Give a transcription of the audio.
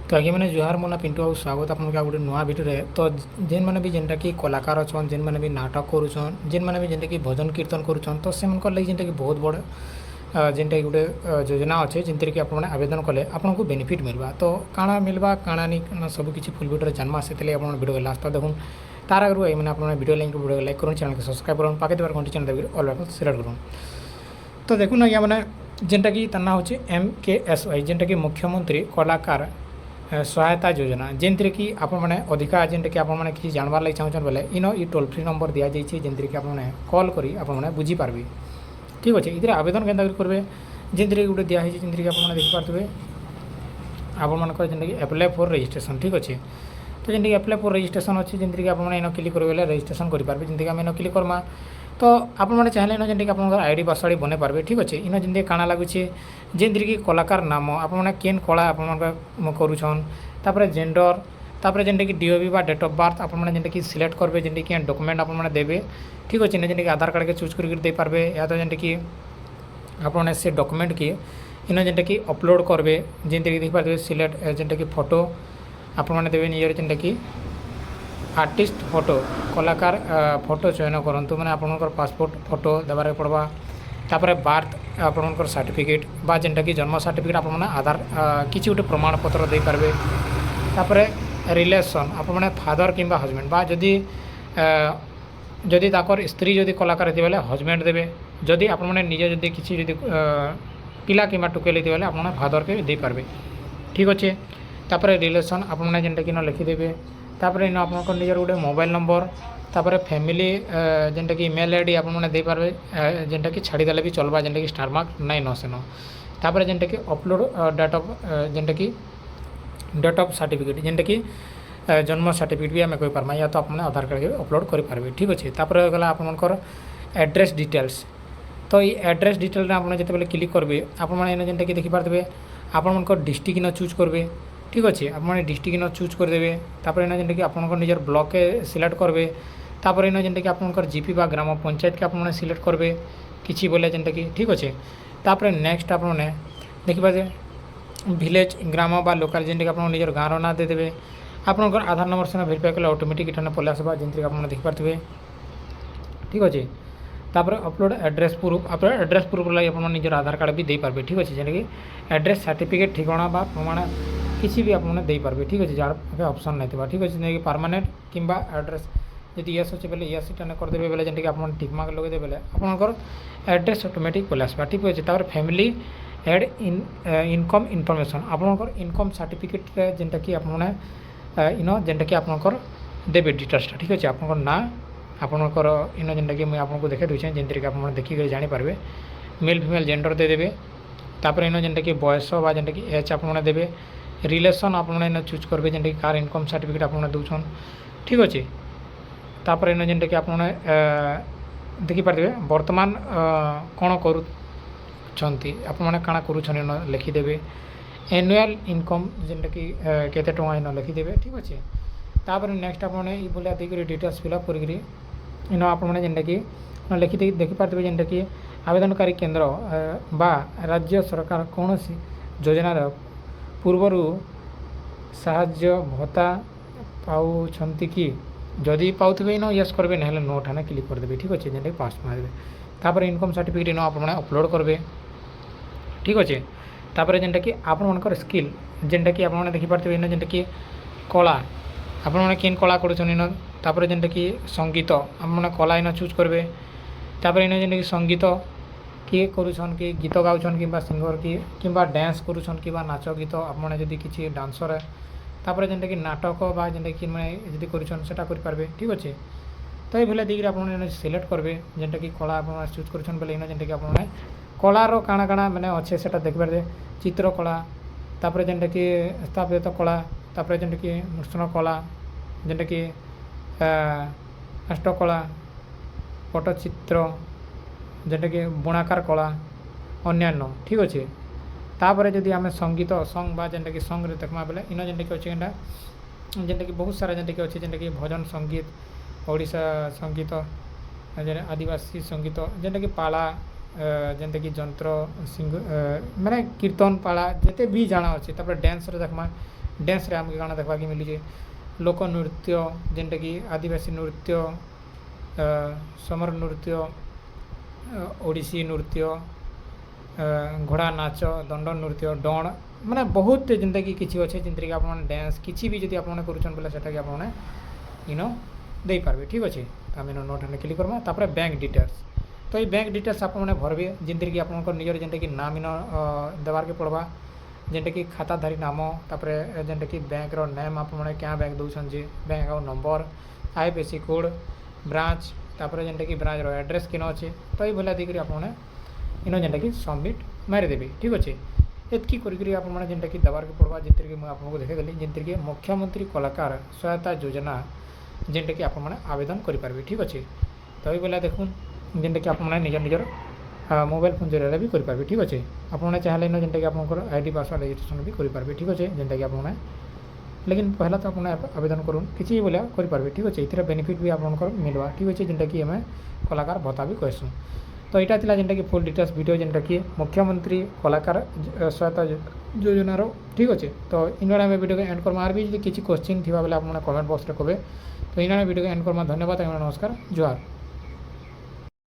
तो आगे मैंने जुहार मोना पिंटू बाबू स्वागत आपन गोटे नुआ भिडियो तो जेन मैंने भी जेनटा कि कलाकार अच्छन जेन मैंने भी नाटक करुछन जेन मैंने भी जेनटा कि भजन कीर्तन करुछन तो से लगे जेनटा कि बहुत बड़ जेनटा कि गोटे योजना अच्छे जिनते कि आपने आवेदन कले आपको बेनिफिट मिलवा तो काଣା मिलवा काଣା नहीं सब किसी फुल भिडियो जानवा से आप भिडियो लास्ट तक देखुन तार आगे मैंने अपने भिडियो भिडियो लाइक करूँ चैनल को सब्सक्राइब करूँ पाके देवार घंटी चैनल दबी ऑल बटन सिलेक्ट करूँ तो देखुन आज्ञा मैंने जेनटा कि तार ना होचे MKSY जेनटा कि मुख्यमंत्री कलाकार सहायता योजना जेनते कि आपने अधिका जेनटा कि आपने किसी जानवर लगे चाहूँ बोले इन ई टोल फ्री नंबर दि जाइए जेनते कि आपने कॉल करी आपने बुझीपारे ठीक अच्छे ये आवेदन के करेंगे जेनते गोटे दिखाई जेनते कि आपने देखिपे आपर जेनटा कि एप्लाय फॉर रजिस्ट्रेशन ठीक अच्छे तो जेनटा कि एप्लाय फॉर रजिस्ट्रेशन अच्छे जेनते कि आपने इन क्लिक करेंगे रजिस्ट्रेशन करेंगे जेनते कि आम इन क्लिक करमा तो आपने चाहिए इन जेनटा कि आप आईडी पासवर्ड बने पारे ठीक अच्छे इन जेनते काଣା लगुचे जेनते कि कलाकार नाम आपने केन कला आप करुछन तापर जेंडर तापर जेनटा कि DOB बा डेट ऑफ बर्थ आपने जेनटा कि सिलेक्ट करेंगे जेनटा कि डॉक्यूमेंट आपने देवे ठीक अच्छे जेनटा कि आधार कार्ड के चूज कर दे पारे या तो जेनटा कि आपने से डॉक्यूमेंट की इन जेनटा कि अपलोड करेंगे जेनते कि देखिए सिलेक्ट जेनटा कि फोटो आपने देवे निजर जेनटा कि आर्टिस्ट फोटो कलाकार फोटो चयन करूँ मैंने आपंकर पासपोर्ट फोटो देवार पड़वा तापर बार्थ आपंकर सर्टिफिकेट बा जेनटा कि जन्म सर्टिफिकेट आप आधार किसी गोटे प्रमाण पत्र दे पारे तापर रिलेसन आपने फादर किंबा हजबैंड बा जदि जदि ताकर स्त्री जदि कलाकार होती बेले हजबैंड देवे जदि आपने निजे जदि किसी जदि पिला किंबा टुकेल होती बेले आपने फादर के दे पारे ठीक अच्छे तापर रिलेसन आपने जेनटा कि लिखिदेवे तापर इन आप निजर गोटे मोबाइल नंबर तापर फैमिली जेनटा कि ईमेल आईडी आपने दे पारे जेनटा कि छाड़ीदेले भी चलवा जेनटा कि स्टार मार्क नाइन न सेन तापर जेनटा कि अपलोड डेट ऑफ जेनटा कि डेट ऑफ सर्टिफिकेट जेनटा कि जन्म सर्टिफिकेट भी आम कहीपरमा या तो आपने आधार कार्ड के अपलोड करेंगे ठीक अच्छे तापर गला आपंकर एड्रेस डिटेल्स तो ये एड्रेस डिटेल आपने जिते क्लिक करेंगे आपने जेनटा कि देखिपारे आपंकर डिस्ट्रिक्ट इन चूज करेंगे ठीक अच्छे आपने डिस्ट्रिक्ट इन चूज करदे तापर इन जेनटा कि आपंकर निजर ब्लॉक के सिलेक्ट करेंगे तापर इन जेनटा कि आपंकर जीपी बा ग्राम पंचायत के आपने सिलेक्ट करेंगे किसी बोले जेनटा कि ठीक अच्छे तापर नेक्स्ट आपने देखिपारे विलेज ग्राम बा लोकल जेनटा कि आप निजर गाँव ना देदेवे आपंकर आधार नंबर से भेरीफाई कले ऑटोमेटिक इठाने पलि आसवा जेनते कि आपने देखिपारे ठीक अच्छे तापर अपलोड एड्रेस प्रूफ आप एड्रेस प्रूफ लगे आप निजर आधार कार्ड भी दे पारे ठीक अच्छे जेनटा कि एड्रेस सर्टिफिकेट ठिकाना बा प्रमाण किसी भी आपने दे पारे ठीक अच्छे जार ऑप्शन नहीं था ठीक अच्छे जेनटा कि परमानेंट किंबा एड्रेस यदि यस अच्छे बोले यस इटा करदे बोले जेनटा कि आप टिक मार्क लगे बोले आपंकर एड्रेस ऑटोमेटिक पलि आसवा ठीक अच्छे तापर फैमिली एड इनकम इनफॉरमेशन आपंकर इनकम सर्टिफिकेट जेनटा कि आपने इन जेनटा कि आपंकर देवे डिटेल्स ठीक अच्छे आपंकर ना आपंकर इन जेनटा कि मुझे आपको देखा दूसरे जेनते कि आप देखिक जानीपारे मेल फिमेल जेंडर देदेवे तापर इन जेनटा कि बयस बा जेनटा कि एज आपने देवे रिलेसन आपने इन चूज करेंगे जेनटा कि कार इनकम सर्टिफिकेट आपने दूसर ठीक अच्छे तापर इन जेनटा कि आपने देखिपारे बर्तमान कौन करुँच आपने काଣା करुछन इन लिखिदेवे एनुअल इनकम जेनटा कि केते टंका इन लिखिदेवे ठीक अच्छे तापर नेक्स्ट आपने ये बोले देकर डिटेल्स फिलअप करी इन आपने जेनटा कि लिखि देखिपारे जेनटा कि आवेदनकारी केन्द्र बा राज्य सरकार कौन सी योजनार पूर्वर साहाय्य भत्ता पाउछंती कि जदि पाउथिबे इन यस करेंगे ना नो ठाने क्लिक करदे ठीक अच्छे जेनटा कि पास मारदे तापर इनकम सर्टिफिकेट इन आपने अपलोड करेंगे ठीक अच्छे तापर जेनटा कि आपनकर स्किल जेनटा कि आपने देखिपारे इन जेनटा कि कला आपने केन कला करुछन इन तापर जेनटा कि संगीत आपने कला इन चूज करेंगे तापर इन जेनटा कि संगीत किए करुछन कि गीत गाउछन कि सिंगर कि डांस करुछन कि नाच गीत आपने जदि किसी डांसर है तापर जेनटा कि नाटक बा जेनटा कि मैंने जदि करुछन सेटा करि पारबे ठीक अच्छे तो ये भले देखिए आपने सिलेक्ट करेंगे जेनटा कि कला आप चूज करुछन बोले इन जेनटा कि आपने कलार काଣା काଣା मैंने अच्छे से देखिपारे चित्रकला तापर जेनटा कि स्थापित कला तापर जेनटा कि नूतन कला जेनटा कि हस्तकला पट्टचित्र जेनटा कि बुणाकार कला अन्यान्य ठीक अच्छे तापर जदि आम संगीत सॉन्ग बा जेनटा कि सॉन्ग रे देखमा बेले इन जेनटा कि अच्छे जेनटा कि बहुत सारा जेनटा कि अच्छे जेनटा कि भजन संगीत ओडिशा संगीत आदिवासी संगीत जेनटा कि पाला ଯେନ୍ଟାକି ଯନ୍ତ୍ର ସିଙ୍ଗ ମାନେ କୀର୍ତ୍ତନ ପାଳା ଯେତେ ବି ଜାଣା ଅଛି ତାପରେ ଡ୍ୟାନ୍ସରେ ଦେଖ୍ମା ଡ୍ୟାନ୍ସରେ ଆମକୁ କାଣା ଦେଖ୍ବାକେ ମିଲୁଛେ ଲୋକନୃତ୍ୟ ଯେନ୍ଟାକି ଆଦିବାସୀ ନୃତ୍ୟ ସମର ନୃତ୍ୟ ଓଡ଼ିଶୀ ନୃତ୍ୟ ଘୋଡ଼ା ନାଚ ଦଣ୍ଡ ନୃତ୍ୟ ଡଣ ମାନେ ବହୁତ ଯେନ୍ଟାକି କିଛି ଅଛେ ଯେନ୍ଥିରେକି ଆପଣମାନେ ଡ୍ୟାନ୍ସ କିଛି ବି ଯଦି ଆପଣମାନେ କରୁଛନ୍ ବୋଲେ ସେଟାକି ଆପଣମାନେ ଇନ ଦେଇପାରିବେ ଠିକ୍ ଅଛେ ତ ଆମେ ନୋଟ୍ ହେନେ କ୍ଲିକ୍ କର୍ମା ତାପରେ ବ୍ୟାଙ୍କ ଡିଟେଲ୍ସ ତ এই ব্যাঙ্ক ডিটেলস আপনার ভরবে যেটিকি আপনার নিজের যেটাকি নাম ইন দেবারকে পড়বা যেটাকি খাতাধারী নাম তাপরে যেটাকি ব্যাঙ্কর নেম আপনার क्या ব্যাঙ্ক দৌন যে ব্যাঙ্ক আকাউন্ট নম্বর আইএফএসसी কোড ব্রাঞ্চ তাপরে যেটাকি ব্রাঞ্চর এড্রেস কিন অছে তো এইভাবে ଦେଇକରି আপনার ইন যেটাকি সবমিট মারিদেবে ঠিক আছে এতকি করি আপনার যেটাকি দেবারকে পড়বা যেটিকি মুझे आपको देखेदेली যেটিকি মুখ্যমন্ত্রী কলাকার সহায়তা যোজনা যেটাকি আপনার আবেদন করে পারবে ঠিক আছে তো এইভাবে দেখুন যেটাকি আপনার নিজের নিজের মোবাইল ফোন জরিয়া भी करें ठीक अच्छे आपने चाहले ना जेनटाकि आपंकर आईडी पासवर्ड रेजिस्ट्रेशन भी करें ठीक अच्छे जेनटाकि आपने लेकिन पहला तो आपने आवेदन करूँ किसी बोलिया करें ठीक अच्छे ये बेनिफिट भी आपंकर मिलवा ठीक अच्छे जेनटाकि आम कलाकार भत्ता भी कहसूँ तो यहाँ था जेनटाकि फुल डिटेल्स वीडियो जेनटाकि मुख्यमंत्री कलाकार सहायता योजनार ठीक अच्छे तो इन आम वीडियो एंड करमा आर भी किसी क्वेश्चन थी बेले आपने कमेंट बॉक्स रे कहे तो इन वीडियो एंड करमा धन्यवाद नमस्कार जोहार।